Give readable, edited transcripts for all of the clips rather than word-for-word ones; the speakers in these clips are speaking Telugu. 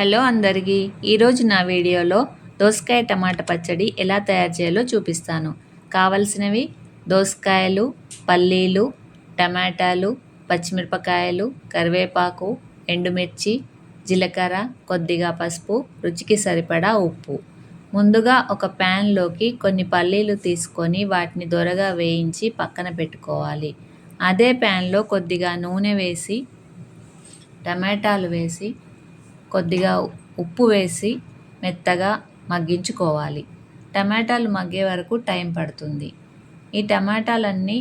హలో అందరికీ, ఈరోజు నా వీడియోలో దోసకాయ టమాటా పచ్చడి ఎలా తయారు చేయాలో చూపిస్తాను. కావలసినవి దోసకాయలు, పల్లీలు, టమాటాలు, పచ్చిమిరపకాయలు, కరివేపాకు, ఎండుమిర్చి, జీలకర్ర, కొద్దిగా పసుపు, రుచికి సరిపడా ఉప్పు. ముందుగా ఒక ప్యాన్లోకి కొన్ని పల్లీలు తీసుకొని వాటిని దోరగా వేయించి పక్కన పెట్టుకోవాలి. అదే ప్యాన్లో కొద్దిగా నూనె వేసి టమాటాలు వేసి కొద్దిగా ఉప్పు వేసి మెత్తగా మగ్గించుకోవాలి. టమాటాలు మగ్గే వరకు టైం పడుతుంది. ఈ టమాటాలన్నీ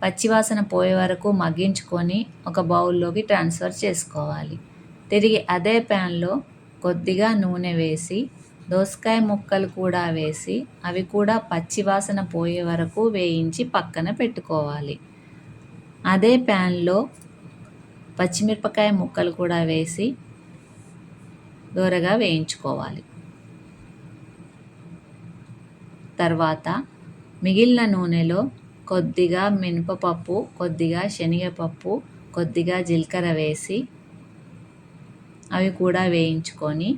పచ్చివాసన పోయే వరకు మగ్గించుకొని ఒక బౌల్లోకి ట్రాన్స్ఫర్ చేసుకోవాలి. తిరిగి అదే ప్యాన్లో కొద్దిగా నూనె వేసి దోసకాయ ముక్కలు కూడా వేసి అవి కూడా పచ్చివాసన పోయే వరకు వేయించి పక్కన పెట్టుకోవాలి. అదే ప్యాన్లో పచ్చిమిరపకాయ ముక్కలు కూడా వేసి దోరగా వేయించుకోవాలి. తర్వాత మిగిలిన నూనెలో కొద్దిగా మినపప్పు, కొద్దిగా శనగపప్పు, కొద్దిగా జీలకర్ర వేసి అవి కూడా వేయించుకొని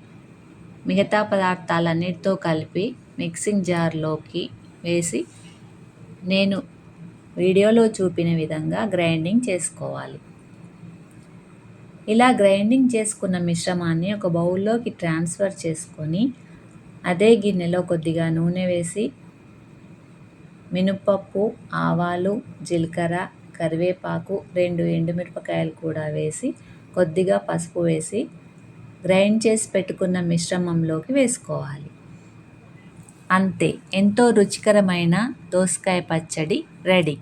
మిగతా పదార్థాలన్నిటితో కలిపి మిక్సింగ్ జార్లోకి వేసి నేను వీడియోలో చూపిన విధంగా గ్రైండింగ్ చేసుకోవాలి. ఇలా గ్రైండింగ్ చేసుకున్న మిశ్రమాన్ని ఒక బౌల్లోకి ట్రాన్స్ఫర్ చేసుకొని అదే గిన్నెలో కొద్దిగా నూనె వేసి మినపప్పు, ఆవాలు, జీలకర్ర, కరివేపాకు, 2 ఎండుమిరపకాయలు కూడా వేసి కొద్దిగా పసుపు వేసి గ్రైండ్ చేసి పెట్టుకున్న మిశ్రమంలోకి వేసుకోవాలి. అంతే, ఎంతో రుచికరమైన దోసకాయ పచ్చడి రెడీ.